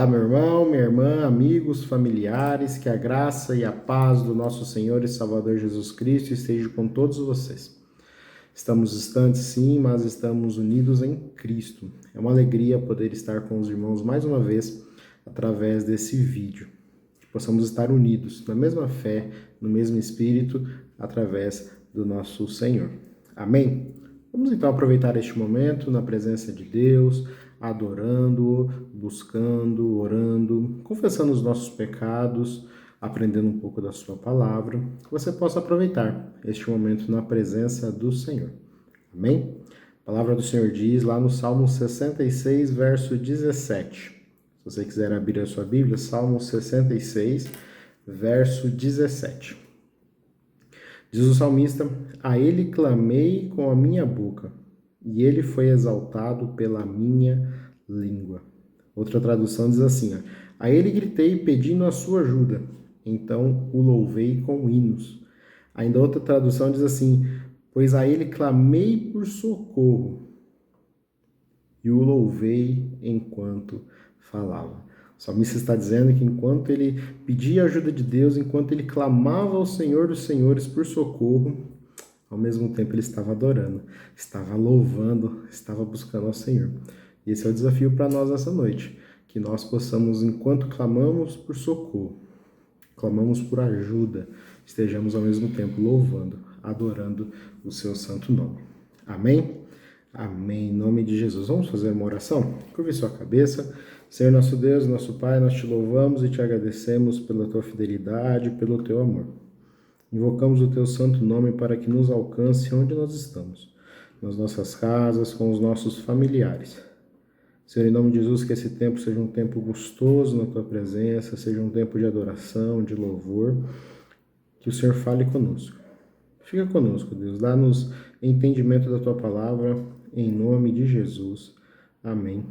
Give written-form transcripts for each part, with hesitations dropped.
Olá, meu irmão, minha irmã, amigos, familiares, que a graça e a paz do nosso Senhor e Salvador Jesus Cristo esteja com todos vocês. Estamos distantes, sim, mas estamos unidos em Cristo. É uma alegria poder estar com os irmãos mais uma vez através desse vídeo. Que possamos estar unidos na mesma fé, no mesmo Espírito, através do nosso Senhor. Amém? Vamos então aproveitar este momento na presença de Deus, adorando-o, buscando, orando, confessando os nossos pecados, aprendendo um pouco da sua palavra, que você possa aproveitar este momento na presença do Senhor. Amém? A palavra do Senhor diz lá no Salmo 66, verso 17. Se você quiser abrir a sua Bíblia, Salmo 66, verso 17. Diz o salmista: a ele clamei com a minha boca, e ele foi exaltado pela minha língua. Outra tradução diz assim: a ele gritei pedindo a sua ajuda, então o louvei com hinos. Ainda outra tradução diz assim: pois a ele clamei por socorro, e o louvei enquanto falava. O salmista está dizendo que enquanto ele pedia a ajuda de Deus, enquanto ele clamava ao Senhor dos Senhores por socorro, ao mesmo tempo ele estava adorando, estava louvando, estava buscando ao Senhor. E esse é o desafio para nós essa noite, que nós possamos, enquanto clamamos por socorro, clamamos por ajuda, estejamos ao mesmo tempo louvando, adorando o seu santo nome. Amém? Amém. Em nome de Jesus. Vamos fazer uma oração? Curve sua cabeça. Senhor nosso Deus, nosso Pai, nós te louvamos e te agradecemos pela tua fidelidade, pelo teu amor. Invocamos o teu santo nome para que nos alcance onde nós estamos, nas nossas casas, com os nossos familiares. Senhor, em nome de Jesus, que esse tempo seja um tempo gostoso na tua presença, seja um tempo de adoração, de louvor, que o Senhor fale conosco. Fica conosco, Deus, dá-nos entendimento da tua palavra, em nome de Jesus. Amém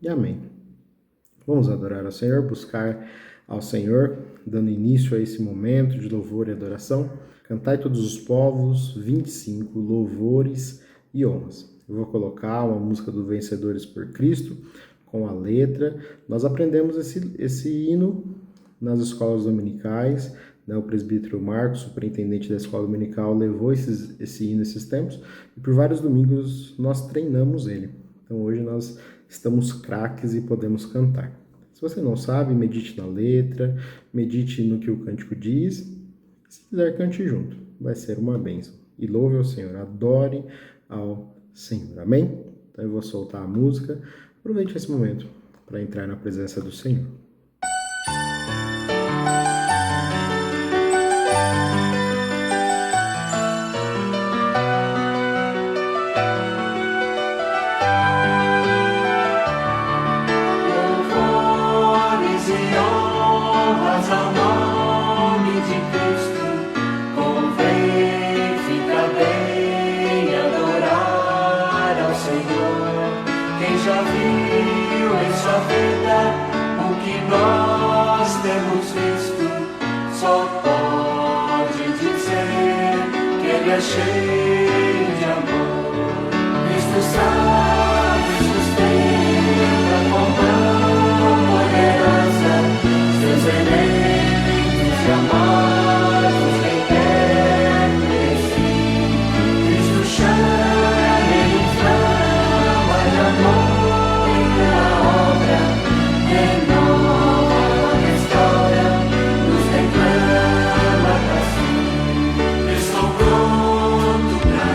e amém. Vamos adorar ao Senhor, buscar ao Senhor, dando início a esse momento de louvor e adoração. Cantai todos os povos, 25, louvores e honras. Eu vou colocar uma música do Vencedores por Cristo, com a letra. Nós aprendemos esse hino nas escolas dominicais, né? O presbítero Marcos, superintendente da escola dominical, levou esse hino esses tempos, e por vários domingos nós treinamos ele. Então hoje nós estamos craques e podemos cantar. Se você não sabe, medite na letra, medite no que o cântico diz. Se quiser, cante junto. Vai ser uma bênção. E louve ao Senhor, adore ao Senhor. Amém? Então eu vou soltar a música. Aproveite esse momento para entrar na presença do Senhor. Cheio de amor, Cristo sabe, sustenta com mão poderosa seus eleitos e amados requer de si. Cristo chama, ele inflama de amor a obra, renova, restaura, nos reclama para si. Estou pronto para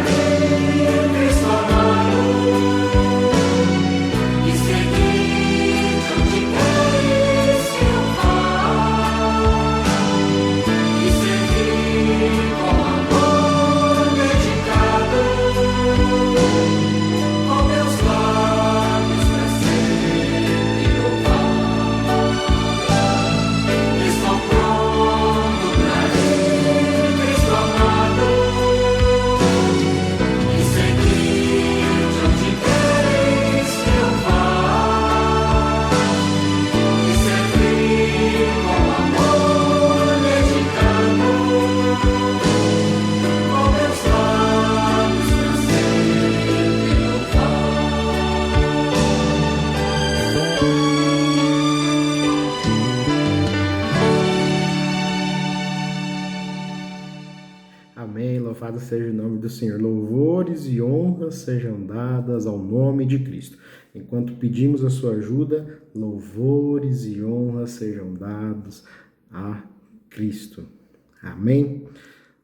seja o nome do Senhor. Louvores e honras sejam dadas ao nome de Cristo. Enquanto pedimos a sua ajuda, louvores e honras sejam dados a Cristo. Amém?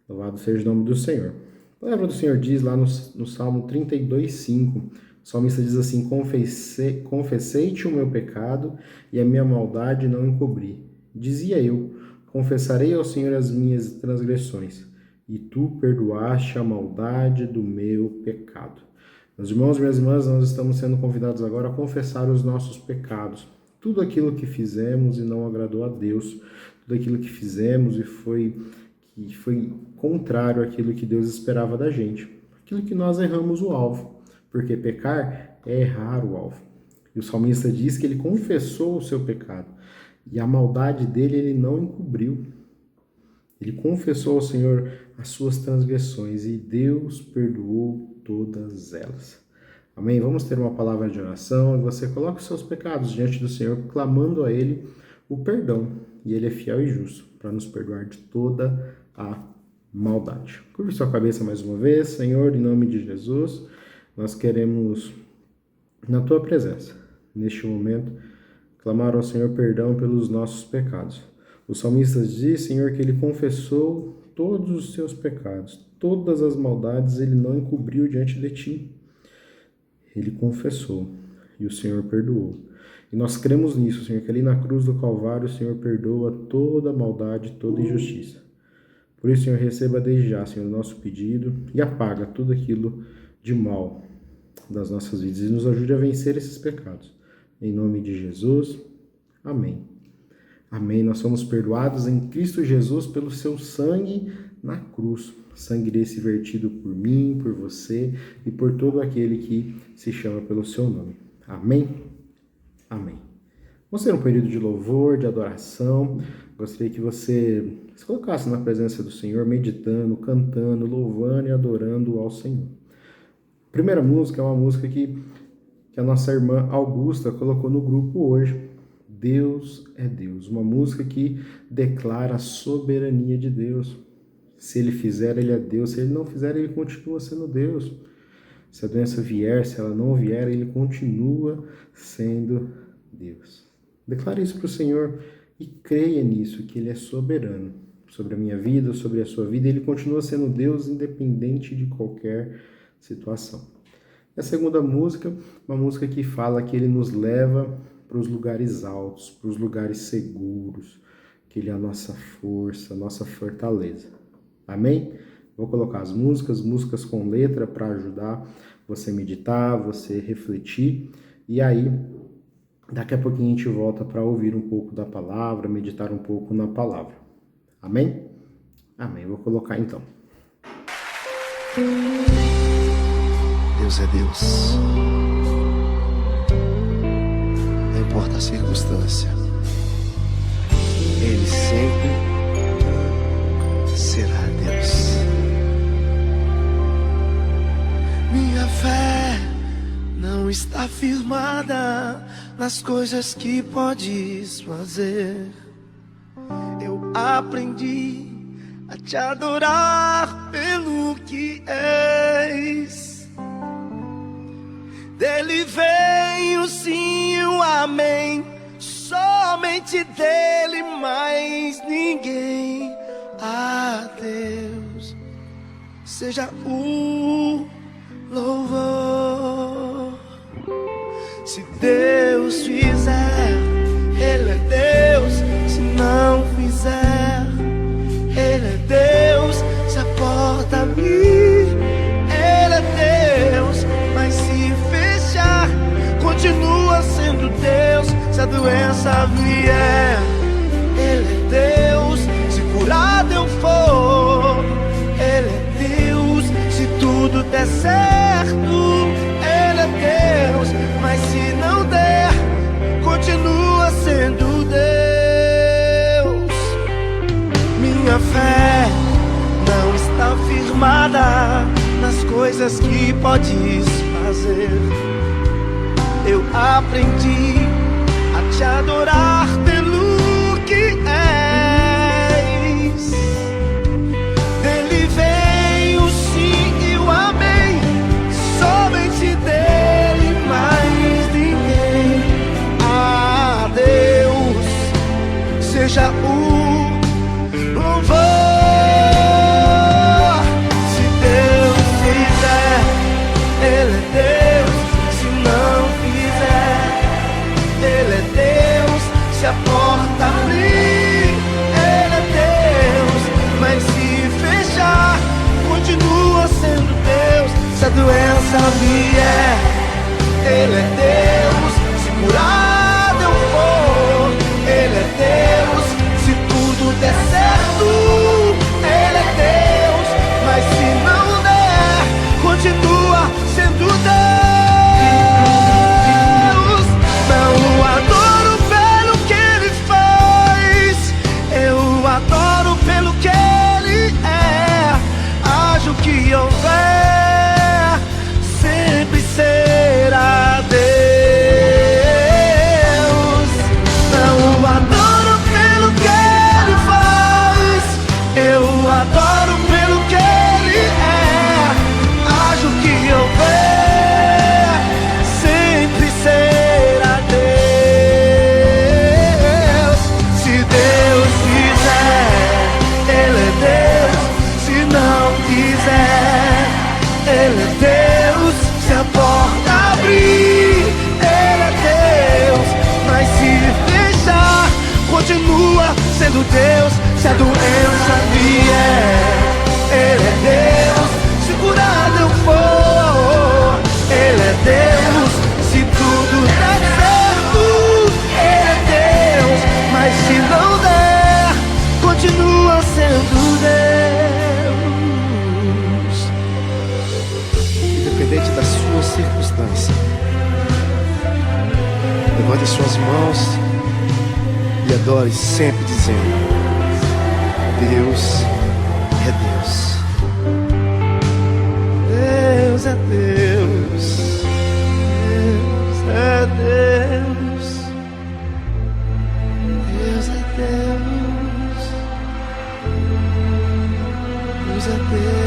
Louvado seja o nome do Senhor. A palavra do Senhor diz lá no Salmo 32:5, o salmista diz assim: confessei-te o meu pecado e a minha maldade não encobri. Dizia eu: confessarei ao Senhor as minhas transgressões, e tu perdoaste a maldade do meu pecado. Meus irmãos, minhas irmãs, nós estamos sendo convidados agora a confessar os nossos pecados. Tudo aquilo que fizemos e não agradou a Deus, tudo aquilo que fizemos e foi contrário àquilo que Deus esperava da gente. Aquilo que nós erramos o alvo, porque pecar é errar o alvo. E o salmista diz que ele confessou o seu pecado, e a maldade dele ele não encobriu. Ele confessou ao Senhor as suas transgressões, e Deus perdoou todas elas. Amém? Vamos ter uma palavra de oração, e você coloca os seus pecados diante do Senhor, clamando a Ele o perdão, e Ele é fiel e justo para nos perdoar de toda a maldade. Curve sua cabeça mais uma vez. Senhor, em nome de Jesus, nós queremos, na Tua presença, neste momento, clamar ao Senhor perdão pelos nossos pecados. O salmista diz, Senhor, que ele confessou todos os seus pecados, todas as maldades ele não encobriu diante de Ti. Ele confessou e o Senhor perdoou. E nós cremos nisso, Senhor, que ali na cruz do Calvário o Senhor perdoa toda maldade, toda injustiça. Por isso, Senhor, receba desde já, Senhor, o nosso pedido e apaga tudo aquilo de mal das nossas vidas e nos ajude a vencer esses pecados. Em nome de Jesus, amém. Amém. Nós somos perdoados em Cristo Jesus pelo seu sangue na cruz. Sangue desse vertido por mim, por você e por todo aquele que se chama pelo seu nome. Amém? Amém. Vamos ter um período de louvor, de adoração. Gostaria que você se colocasse na presença do Senhor, meditando, cantando, louvando e adorando ao Senhor. A primeira música é uma música que a nossa irmã Augusta colocou no grupo hoje. Deus é Deus. Uma música que declara a soberania de Deus. Se Ele fizer, Ele é Deus. Se Ele não fizer, Ele continua sendo Deus. Se a doença vier, se ela não vier, Ele continua sendo Deus. Declare isso para o Senhor e creia nisso, que Ele é soberano sobre a minha vida, sobre a sua vida. Ele continua sendo Deus independente de qualquer situação. E a segunda música, uma música que fala que Ele nos leva para os lugares altos, para os lugares seguros, que Ele é a nossa força, a nossa fortaleza. Amém? Vou colocar as músicas com letra para ajudar você a meditar, você refletir. E aí, daqui a pouquinho a gente volta para ouvir um pouco da palavra, meditar um pouco na palavra. Amém? Amém. Vou colocar então. Deus é Deus. Não importa a circunstância, Ele sempre será Deus. Minha fé não está firmada nas coisas que podes fazer. Eu aprendi a te adorar pelo que és. Dele vem o sim e o amém, somente dele, mais ninguém. A Deus seja o louvor. Se Deus fizer, Ele é Deus. Se não fizer, Ele é Deus. Se a porta abrir, Ele é Deus. Mas se fechar, continua sendo Deus. Se a doença vier, Ele é Deus. Se curado eu for, Ele é Deus. Se tudo der certo, Ele é Deus. Mas se não der, continua sendo Deus. Minha fé não está firmada nas coisas que podes fazer. Eu aprendi a te adorar pelo que és. Dele vem o sim doença vier, Ele é Deus. Se curado eu for, Ele é Deus. Se tudo der certo, Ele é Deus. Mas se não der, continua sendo Deus. Não o adoro pelo que Ele faz, eu o adoro pelo que Ele é. Haja o que houver, sempre será Deus. Não o adoro pelo que Ele faz, eu o adoro pelo que Ele é. Haja o que houver, sempre será Deus. Se Deus quiser, Ele é Deus. Se não quiser, Ele é Deus. Se a porta abrir, Ele é Deus. Mas se fechar, continua sendo Deus. Se a doença vier, Ele é Deus. Se curado eu for, Ele é Deus. Se tudo der certo, Ele é Deus. Mas se não der, continua sendo Deus. Independente da sua circunstância, levante as suas mãos e adore sempre dizendo: Deus é Deus. Deus é Deus. Deus é Deus. Deus é Deus. Deus é Deus.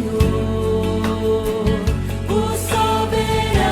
Senhor, o soberano.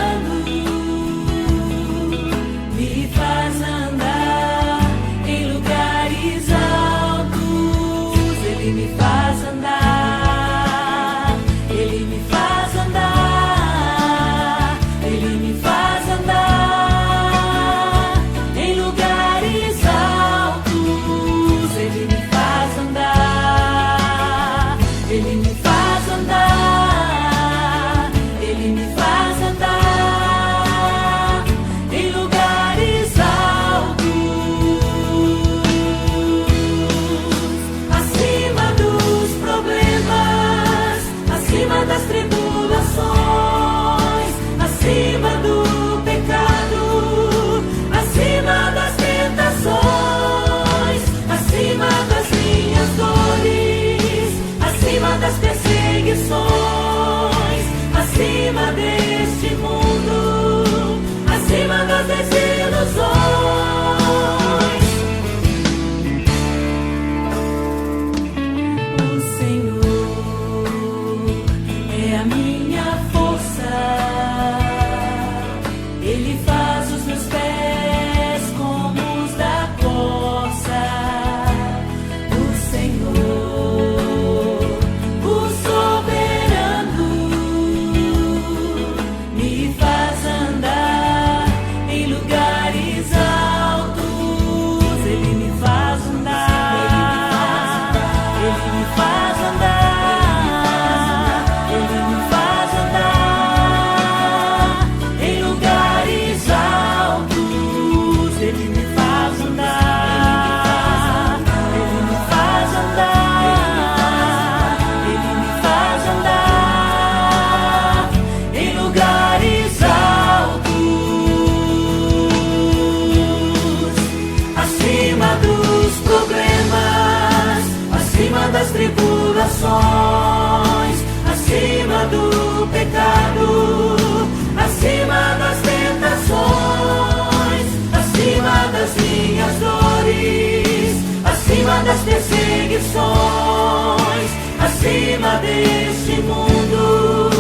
deste mundo,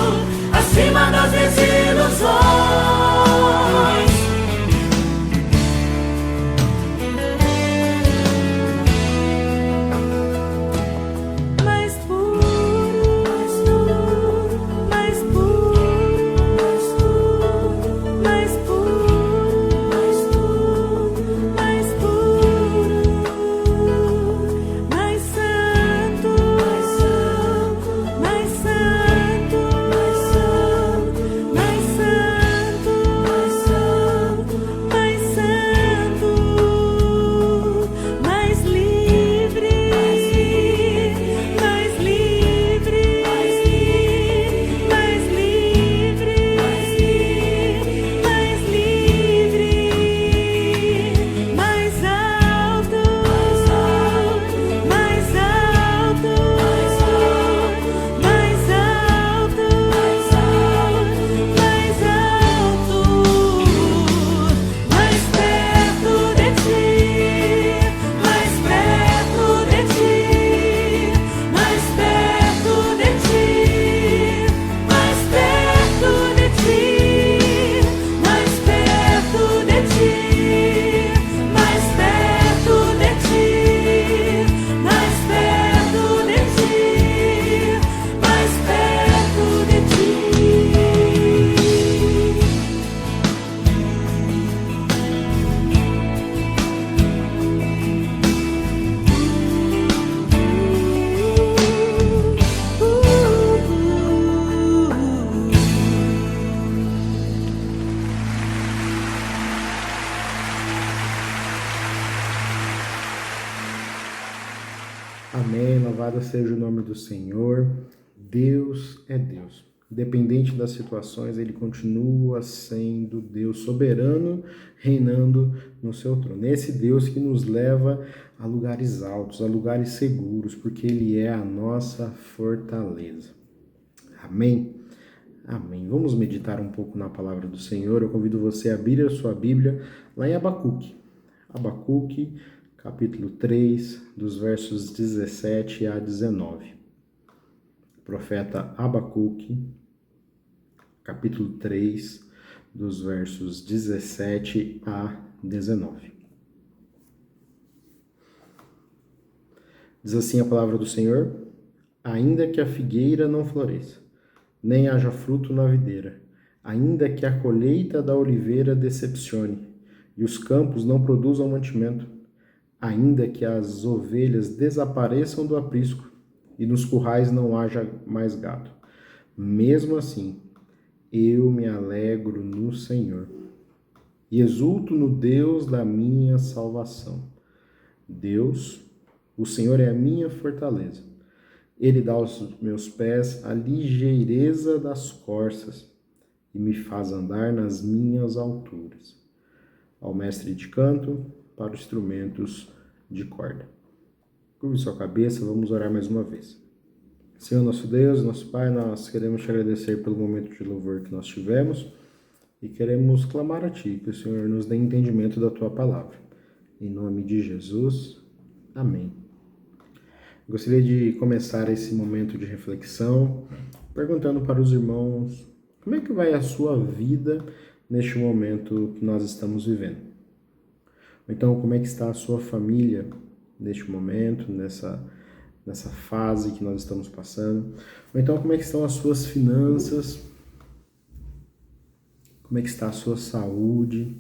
acima das desilusões. Mais puro, mais puro, mais puro, mais puro, mais santo, mais santo, mais santo, mais santo, mais santo, mais livre, mais livre, mais livre, mais livre, mais alto, mais alto, mais alto, mais alto, mais perto de ti, mais perto de ti, mais perto de ti, mais perto de ti, mais perto de ti, mais perto de ti, mais perto de ti, mais perto de ti. Amém, louvado seja o nome do Senhor. Deus é Deus. Independente das situações, Ele continua sendo Deus soberano, reinando no seu trono. Esse Deus que nos leva a lugares altos, a lugares seguros, porque Ele é a nossa fortaleza. Amém? Amém. Vamos meditar um pouco na palavra do Senhor. Eu convido você a abrir a sua Bíblia lá em Abacuque. Abacuque, capítulo 3, dos versos 17 a 19. Profeta Abacuque, capítulo 3, dos versos 17 a 19. Diz assim a palavra do Senhor: ainda que a figueira não floresça, nem haja fruto na videira, ainda que a colheita da oliveira decepcione, e os campos não produzam mantimento, ainda que as ovelhas desapareçam do aprisco, e nos currais não haja mais gado. Mesmo assim, eu me alegro no Senhor, e exulto no Deus da minha salvação. Deus, o Senhor é a minha fortaleza. Ele dá aos meus pés a ligeireza das corças e me faz andar nas minhas alturas. Ao mestre de canto, para os instrumentos de corda. Curve sua cabeça, vamos orar mais uma vez. Senhor nosso Deus, nosso Pai, nós queremos te agradecer pelo momento de louvor que nós tivemos e queremos clamar a Ti, que o Senhor nos dê entendimento da Tua palavra. Em nome de Jesus, amém. Gostaria de começar esse momento de reflexão perguntando para os irmãos como é que vai a sua vida neste momento que nós estamos vivendo. Ou então, como é que está a sua família neste momento, nessa fase que nós estamos passando. Ou então, como é que estão as suas finanças, como é que está a sua saúde,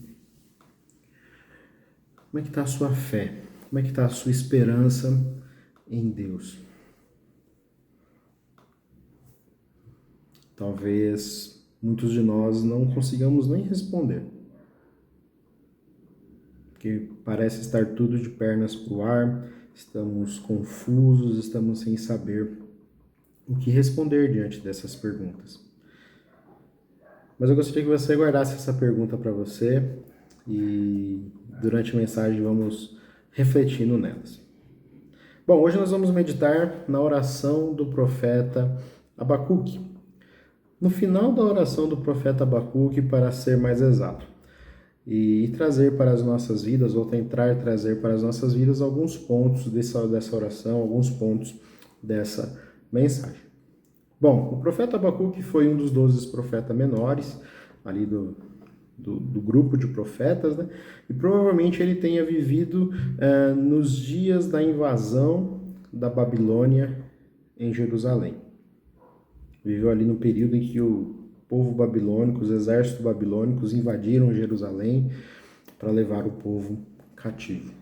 como é que está a sua fé, como é que está a sua esperança em Deus. Talvez muitos de nós não consigamos nem responder, porque parece estar tudo de pernas para o ar, estamos confusos, estamos sem saber o que responder diante dessas perguntas. Mas eu gostaria que você guardasse essa pergunta para você e durante a mensagem vamos refletindo nelas. Bom, hoje nós vamos meditar na oração do profeta Abacuque. No final da oração do profeta Abacuque, para ser mais exato, e trazer para as nossas vidas, ou tentar trazer para as nossas vidas alguns pontos dessa oração, alguns pontos dessa mensagem. Bom, o profeta Abacuque foi um dos 12 profetas menores, ali do grupo de profetas, né? E provavelmente ele tenha vivido nos dias da invasão da Babilônia em Jerusalém. Viveu ali no período em que o povo babilônico, os exércitos babilônicos invadiram Jerusalém para levar o povo cativo.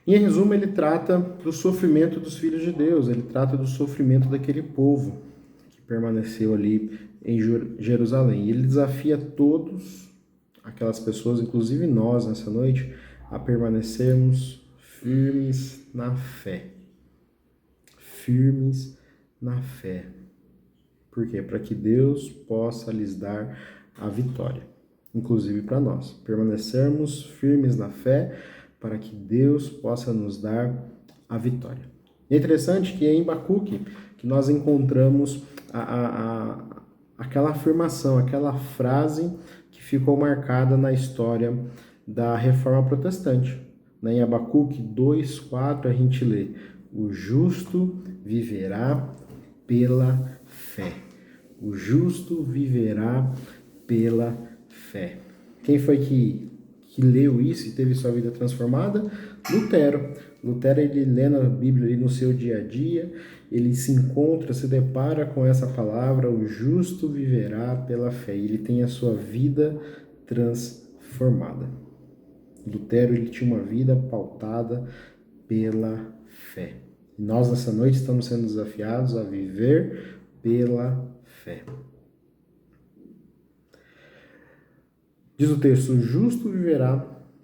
E, em resumo, ele trata do sofrimento dos filhos de Deus, ele trata do sofrimento daquele povo que permaneceu ali em Jerusalém. E ele desafia todos, aquelas pessoas, inclusive nós nessa noite, a permanecermos firmes na fé. Firmes na fé. Por quê? Para que Deus possa lhes dar a vitória, inclusive para nós. Permanecermos firmes na fé para que Deus possa nos dar a vitória. É interessante que é em Abacuque que nós encontramos aquela afirmação, aquela frase que ficou marcada na história da Reforma Protestante. Em Abacuque 2:4 a gente lê: o justo viverá pela fé. O justo viverá pela fé. Quem foi que leu isso e teve sua vida transformada? Lutero. Lutero, ele lendo a Bíblia ali no seu dia a dia, ele se encontra, se depara com essa palavra: o justo viverá pela fé. E ele tem a sua vida transformada. Lutero, ele tinha uma vida pautada pela fé. E nós, nessa noite, estamos sendo desafiados a viver pela fé. Diz o texto: o justo viverá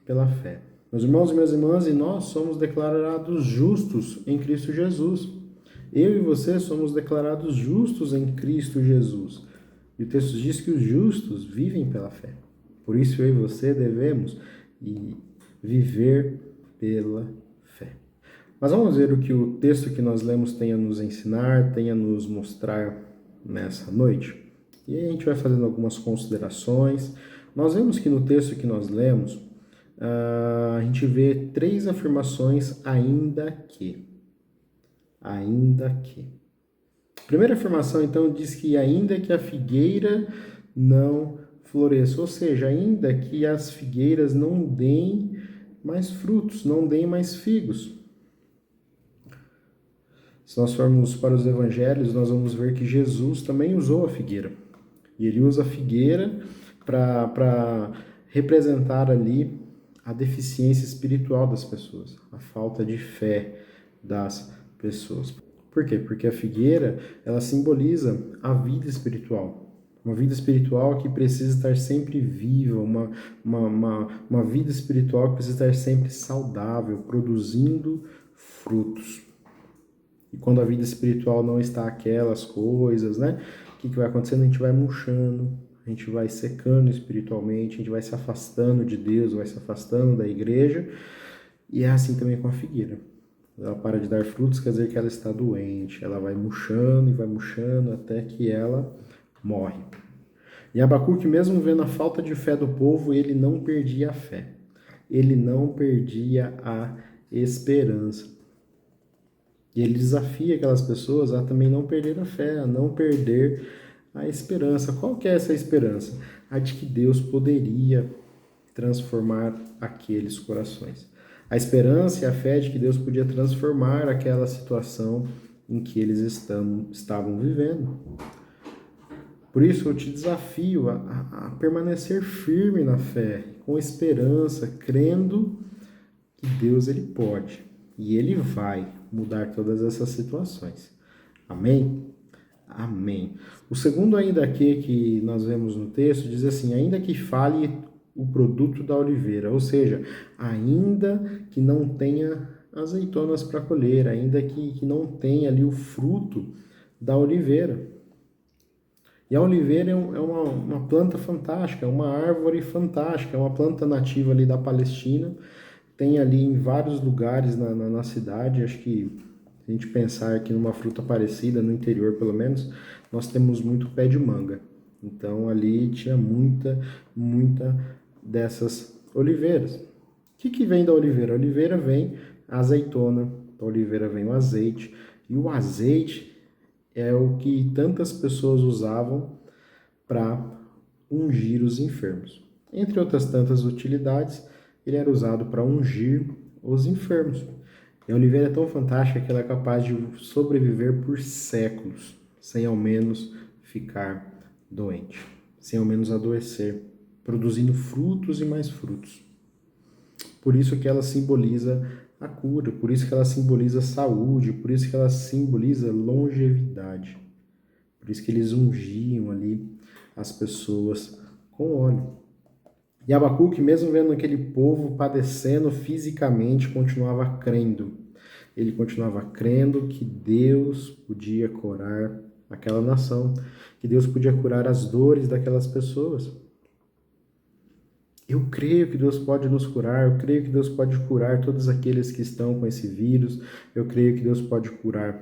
pela fé. Meus irmãos e minhas irmãs, e nós somos declarados justos em Cristo Jesus. Eu e você somos declarados justos em Cristo Jesus. E o texto diz que os justos vivem pela fé. Por isso eu e você devemos viver pela fé. Mas vamos ver o que o texto que nós lemos tem a nos ensinar, tem a nos mostrar nessa noite. E aí a gente vai fazendo algumas considerações. Nós vemos que no texto que nós lemos, a gente vê 3 afirmações: ainda que. Ainda que. A primeira afirmação, então, diz que ainda que a figueira não floresça, ou seja, ainda que as figueiras não deem mais frutos, não deem mais figos. Se nós formos para os evangelhos, nós vamos ver que Jesus também usou a figueira. E ele usa a figueira para representar ali a deficiência espiritual das pessoas, a falta de fé das pessoas. Por quê? Porque a figueira, ela simboliza a vida espiritual. Uma vida espiritual que precisa estar sempre viva, uma vida espiritual que precisa estar sempre saudável, produzindo frutos. E quando a vida espiritual não está aquelas coisas, né? O que vai acontecendo? A gente vai murchando, a gente vai secando espiritualmente, a gente vai se afastando de Deus, vai se afastando da igreja. E é assim também com a figueira. Ela para de dar frutos, quer dizer que ela está doente. Ela vai murchando e vai murchando até que ela morre. E Abacuque, mesmo vendo a falta de fé do povo, ele não perdia a fé. Ele não perdia a esperança. E ele desafia aquelas pessoas a também não perder a fé, a não perder a esperança. Qual que é essa esperança? A de que Deus poderia transformar aqueles corações. A esperança e a fé de que Deus podia transformar aquela situação em que eles estavam vivendo. Por isso eu te desafio a permanecer firme na fé, com esperança, crendo que Deus ele pode e ele vai mudar todas essas situações. Amém? Amém. O segundo ainda que nós vemos no texto diz assim: ainda que fale o produto da oliveira, ou seja, ainda que não tenha azeitonas para colher, ainda que não tenha ali o fruto da oliveira. E a oliveira é uma planta fantástica, é uma árvore fantástica, é uma planta nativa ali da Palestina, tem ali em vários lugares na cidade. Acho que se a gente pensar aqui numa fruta parecida, no interior pelo menos, nós temos muito pé de manga. Então ali tinha muita dessas oliveiras. O que vem da oliveira? A oliveira vem a azeitona, da oliveira vem o azeite, e o azeite é o que tantas pessoas usavam para ungir os enfermos. Entre outras tantas utilidades, ele era usado para ungir os enfermos. E a oliveira é tão fantástica que ela é capaz de sobreviver por séculos, sem ao menos ficar doente, sem ao menos adoecer, produzindo frutos e mais frutos. Por isso que ela simboliza a cura, por isso que ela simboliza saúde, por isso que ela simboliza longevidade. Por isso que eles ungiam ali as pessoas com óleo. E Abacuque, mesmo vendo aquele povo padecendo fisicamente, continuava crendo. Ele continuava crendo que Deus podia curar aquela nação, que Deus podia curar as dores daquelas pessoas. Eu creio que Deus pode nos curar, eu creio que Deus pode curar todos aqueles que estão com esse vírus, eu creio que Deus pode curar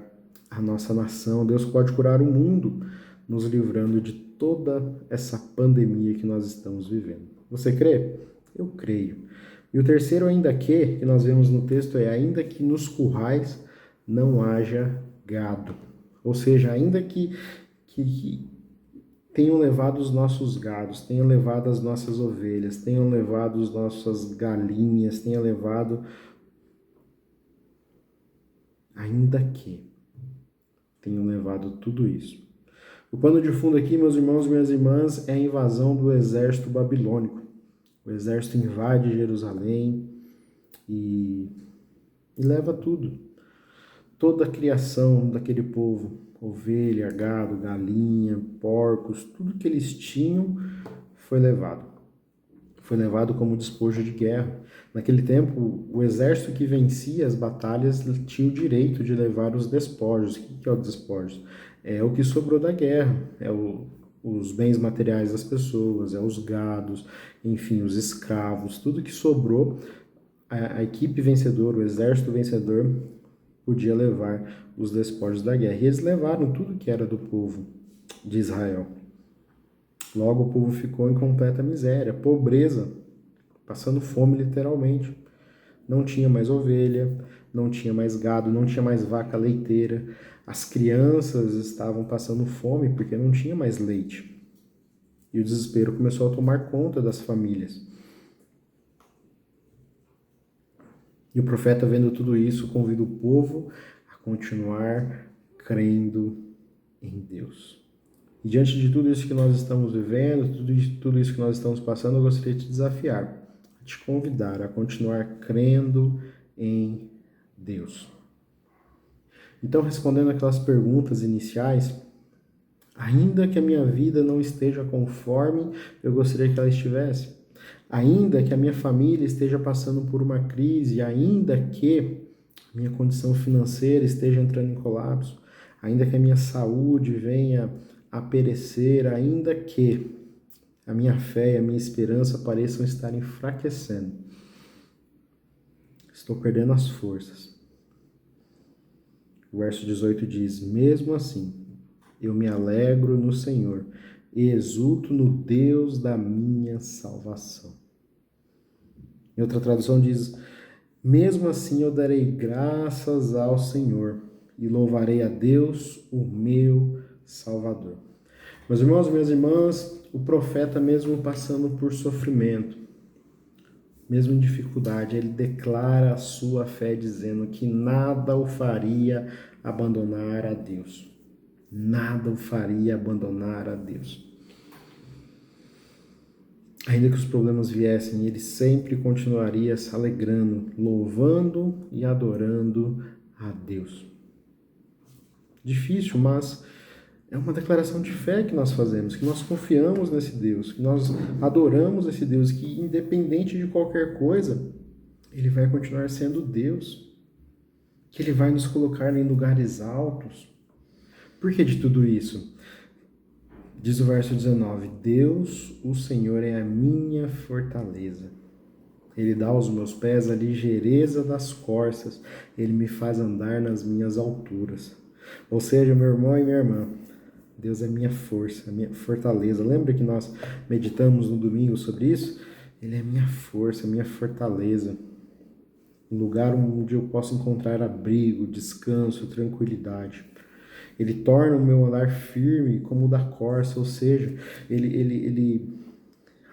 a nossa nação, Deus pode curar o mundo, nos livrando de toda essa pandemia que nós estamos vivendo. Você crê? Eu creio. E o terceiro ainda que nós vemos no texto é ainda que nos currais não haja gado. Ou seja, ainda que tenham levado os nossos gados, tenham levado as nossas ovelhas, tenham levado as nossas galinhas, tenham levado... Ainda que tenham levado tudo isso. O pano de fundo aqui, meus irmãos e minhas irmãs, é a invasão do exército babilônico. O exército invade Jerusalém e leva tudo. Toda a criação daquele povo, ovelha, gado, galinha, porcos, tudo que eles tinham foi levado. Foi levado como despojo de guerra. Naquele tempo, o exército que vencia as batalhas tinha o direito de levar os despojos. O que é o despojo? É o que sobrou da guerra, os bens materiais das pessoas, os gados, enfim, os escravos, tudo que sobrou, a equipe vencedora, o exército vencedor, podia levar os despojos da guerra. E eles levaram tudo que era do povo de Israel. Logo, o povo ficou em completa miséria, pobreza, passando fome literalmente. Não tinha mais ovelha, não tinha mais gado, não tinha mais vaca leiteira. As crianças estavam passando fome porque não tinha mais leite. E o desespero começou a tomar conta das famílias. E o profeta, vendo tudo isso, convida o povo a continuar crendo em Deus. E diante de tudo isso que nós estamos vivendo, tudo isso que nós estamos passando, eu gostaria de te desafiar, a te convidar a continuar crendo em Deus. Então, respondendo aquelas perguntas iniciais, ainda que a minha vida não esteja conforme eu gostaria que ela estivesse, ainda que a minha família esteja passando por uma crise, ainda que a minha condição financeira esteja entrando em colapso, ainda que a minha saúde venha a perecer, ainda que a minha fé e a minha esperança pareçam estar enfraquecendo, estou perdendo as forças. O verso 18 diz: mesmo assim, eu me alegro no Senhor e exulto no Deus da minha salvação. Em outra tradução diz: mesmo assim eu darei graças ao Senhor e louvarei a Deus, o meu Salvador. Meus irmãos e minhas irmãs, o profeta, mesmo passando por sofrimento, mesmo em dificuldade, ele declara a sua fé dizendo que nada o faria abandonar a Deus. Nada o faria abandonar a Deus. Ainda que os problemas viessem, ele sempre continuaria se alegrando, louvando e adorando a Deus. Difícil, mas é uma declaração de fé que nós fazemos, que nós confiamos nesse Deus, que nós adoramos esse Deus, que independente de qualquer coisa, ele vai continuar sendo Deus, que ele vai nos colocar em lugares altos. Por que de tudo isso? Diz o verso 19: Deus, o Senhor, é a minha fortaleza. Ele dá aos meus pés a ligeireza das corças, ele me faz andar nas minhas alturas. Ou seja, meu irmão e minha irmã, Deus é minha força, minha fortaleza. Lembra que nós meditamos no domingo sobre isso? Ele é minha força, minha fortaleza. Um lugar onde eu posso encontrar abrigo, descanso, tranquilidade. Ele torna o meu andar firme como o da corça, ou seja, ele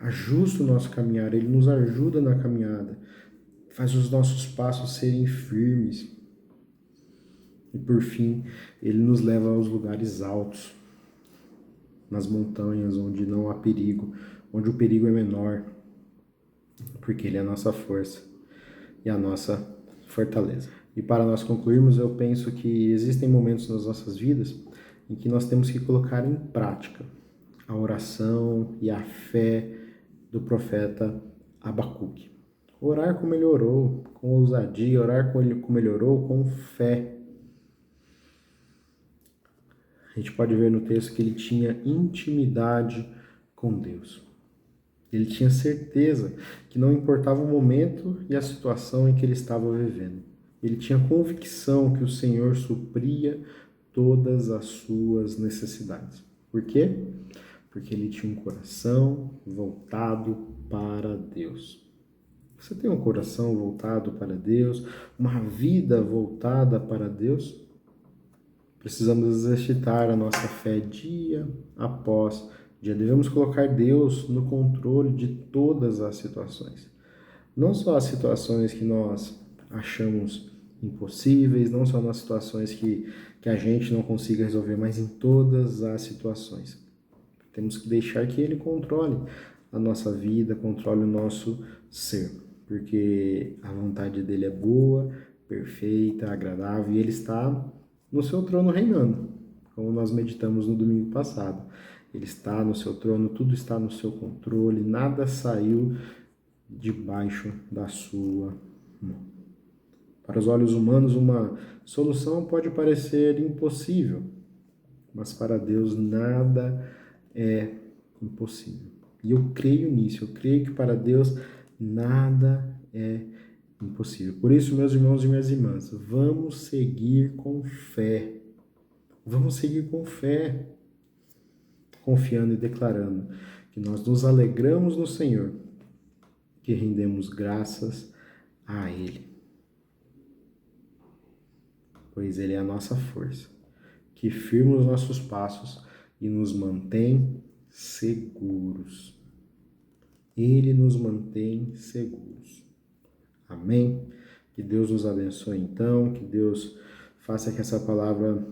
ajusta o nosso caminhar, ele nos ajuda na caminhada, faz os nossos passos serem firmes. E por fim, ele nos leva aos lugares altos, nas montanhas onde não há perigo, onde o perigo é menor, porque ele é a nossa força e a nossa fortaleza. E para nós concluirmos, eu penso que existem momentos nas nossas vidas em que nós temos que colocar em prática a oração e a fé do profeta Abacuque. Orar como ele orou, com ousadia, orar como ele orou, com fé. A gente pode ver no texto que ele tinha intimidade com Deus. Ele tinha certeza que não importava o momento e a situação em que ele estava vivendo. Ele tinha convicção que o Senhor supria todas as suas necessidades. Por quê? Porque ele tinha um coração voltado para Deus. Você tem um coração voltado para Deus, uma vida voltada para Deus? Precisamos exercitar a nossa fé dia após dia. Devemos colocar Deus no controle de todas as situações. Não só as situações que nós achamos impossíveis, não só nas situações que a gente não consiga resolver, mas em todas as situações. Temos que deixar que Ele controle a nossa vida, controle o nosso ser, porque a vontade dele é boa, perfeita, agradável, e Ele está no seu trono reinando, como nós meditamos no domingo passado. Ele está no seu trono, tudo está no seu controle, nada saiu debaixo da sua mão. Para os olhos humanos, uma solução pode parecer impossível, mas para Deus nada é impossível. E eu creio nisso, eu creio que para Deus nada é impossível. Por isso, meus irmãos e minhas irmãs, vamos seguir com fé. Vamos seguir com fé, confiando e declarando que nós nos alegramos no Senhor, que rendemos graças a Ele. Pois Ele é a nossa força, que firma os nossos passos e nos mantém seguros. Ele nos mantém seguros. Amém? Que Deus nos abençoe então, que Deus faça que essa palavra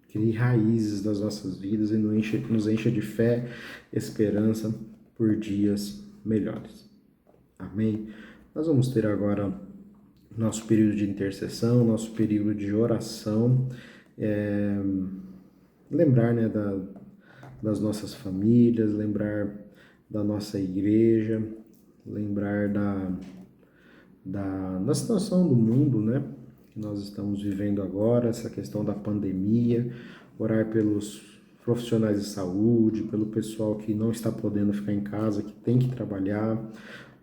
crie raízes das nossas vidas e nos encha de fé, esperança por dias melhores. Amém? Nós vamos ter agora nosso período de intercessão, nosso período de oração, lembrar, né, das nossas famílias, lembrar da nossa igreja, lembrar da situação do mundo, né, que nós estamos vivendo agora, essa questão da pandemia, orar pelos profissionais de saúde, pelo pessoal que não está podendo ficar em casa, que tem que trabalhar,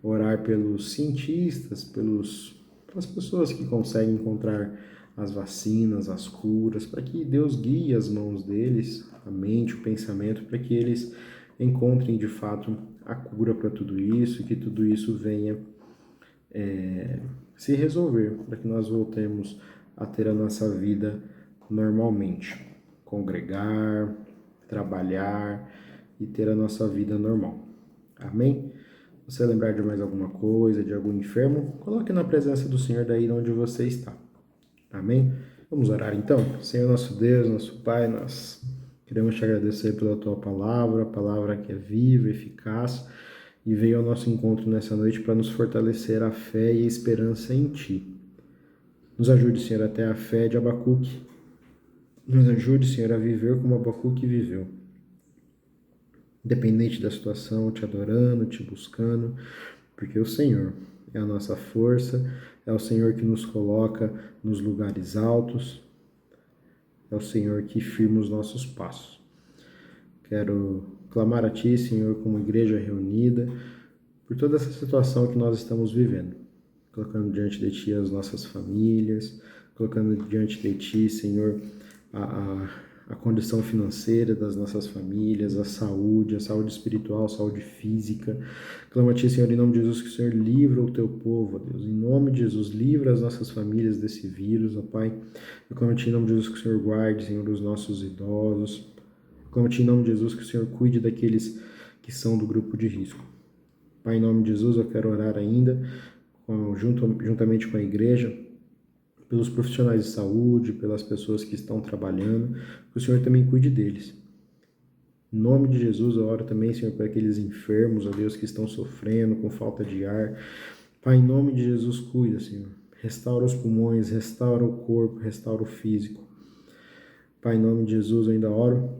orar pelos cientistas, pelas pessoas que conseguem encontrar as vacinas, as curas, para que Deus guie as mãos deles, a mente, o pensamento, para que eles encontrem de fato a cura para tudo isso e que tudo isso venha se resolver, para que nós voltemos a ter a nossa vida normalmente, congregar, trabalhar e ter a nossa vida normal. Amém? Se você lembrar de mais alguma coisa, de algum enfermo, coloque na presença do Senhor daí onde você está. Amém? Vamos orar então? Senhor nosso Deus, nosso Pai, nós queremos te agradecer pela tua palavra, a palavra que é viva, eficaz, e veio ao nosso encontro nessa noite para nos fortalecer a fé e a esperança em Ti. Nos ajude, Senhor, até a fé de Abacuque. Nos ajude, Senhor, a viver como Abacuque viveu. Independente da situação, te adorando, te buscando, porque o Senhor é a nossa força, é o Senhor que nos coloca nos lugares altos, é o Senhor que firma os nossos passos. Quero clamar a Ti, Senhor, como igreja reunida, por toda essa situação que nós estamos vivendo, colocando diante de Ti as nossas famílias, colocando diante de Ti, Senhor, a condição financeira das nossas famílias, a saúde espiritual, a saúde física. Clamo a Ti, Senhor, em nome de Jesus, que o Senhor livra o Teu povo, ó Deus. Em nome de Jesus, livra as nossas famílias desse vírus, ó Pai. Eu clamo a Ti, em nome de Jesus, que o Senhor guarde, Senhor, os nossos idosos. Eu clamo a Ti, em nome de Jesus, que o Senhor cuide daqueles que são do grupo de risco. Pai, em nome de Jesus, eu quero orar ainda, juntamente com a igreja, pelos profissionais de saúde, pelas pessoas que estão trabalhando, que o Senhor também cuide deles. Em nome de Jesus, eu oro também, Senhor, por aqueles enfermos, ó Deus, que estão sofrendo com falta de ar. Pai, em nome de Jesus, cuida, Senhor. Restaura os pulmões, restaura o corpo, restaura o físico. Pai, em nome de Jesus, eu ainda oro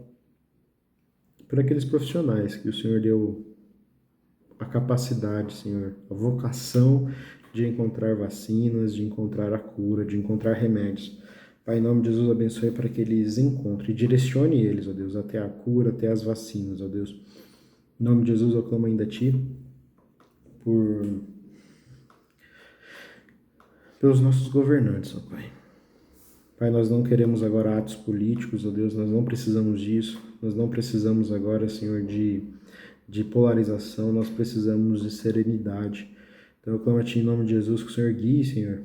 por aqueles profissionais que o Senhor deu a capacidade, Senhor, a vocação de encontrar vacinas, de encontrar a cura, de encontrar remédios. Pai, em nome de Jesus, abençoe para que eles encontrem e direcione eles, ó Deus, até a cura, até as vacinas, ó Deus. Em nome de Jesus, eu clamo ainda a Ti pelos nossos governantes, ó Pai. Pai, nós não queremos agora atos políticos, ó Deus, nós não precisamos disso, nós não precisamos agora, Senhor, de polarização, nós precisamos de serenidade. Então eu clamo a Ti em nome de Jesus que o Senhor guie, Senhor,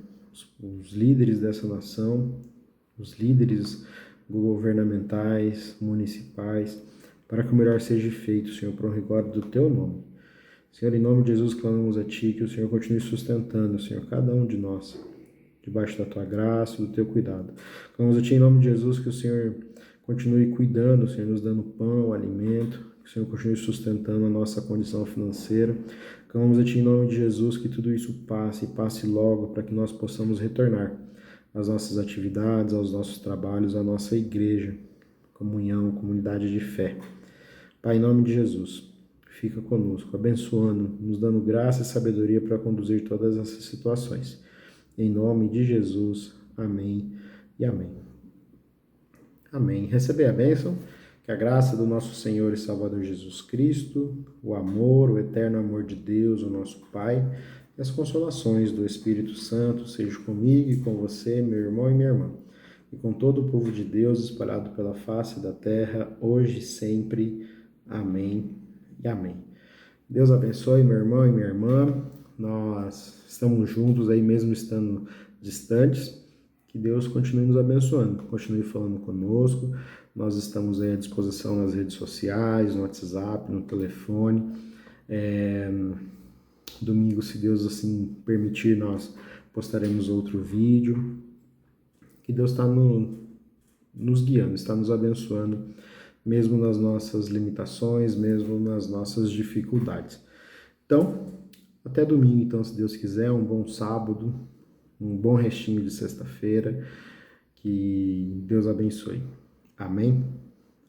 os líderes dessa nação, os líderes governamentais, municipais, para que o melhor seja feito, Senhor, para o rigor do Teu nome. Senhor, em nome de Jesus clamamos a Ti que o Senhor continue sustentando, Senhor, cada um de nós, debaixo da Tua graça, do Teu cuidado. Clamamos a Ti em nome de Jesus que o Senhor continue cuidando, Senhor, nos dando pão, alimento, que o Senhor continue sustentando a nossa condição financeira. Clamamos a Ti em nome de Jesus que tudo isso passe e passe logo para que nós possamos retornar às nossas atividades, aos nossos trabalhos, à nossa igreja, comunhão, comunidade de fé. Pai, em nome de Jesus, fica conosco, abençoando, nos dando graça e sabedoria para conduzir todas essas situações. Em nome de Jesus, amém e amém. Amém. Receber a bênção. Que a graça do nosso Senhor e Salvador Jesus Cristo, o amor, o eterno amor de Deus, o nosso Pai, e as consolações do Espírito Santo sejam comigo e com você, meu irmão e minha irmã, e com todo o povo de Deus espalhado pela face da terra, hoje e sempre. Amém e amém. Deus abençoe meu irmão e minha irmã. Nós estamos juntos aí mesmo estando distantes. Que Deus continue nos abençoando, continue falando conosco. Nós estamos aí à disposição nas redes sociais, no WhatsApp, no telefone. Domingo, se Deus assim permitir, nós postaremos outro vídeo. Que Deus está nos guiando, está nos abençoando, mesmo nas nossas limitações, mesmo nas nossas dificuldades. Então, até domingo, então, se Deus quiser, um bom sábado, um bom restinho de sexta-feira. Que Deus abençoe. Amém?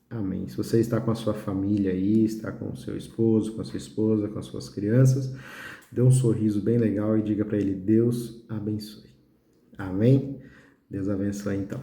Amém. Se você está com a sua família aí, está com o seu esposo, com a sua esposa, com as suas crianças, dê um sorriso bem legal e diga para ele: Deus abençoe. Amém? Deus abençoe então.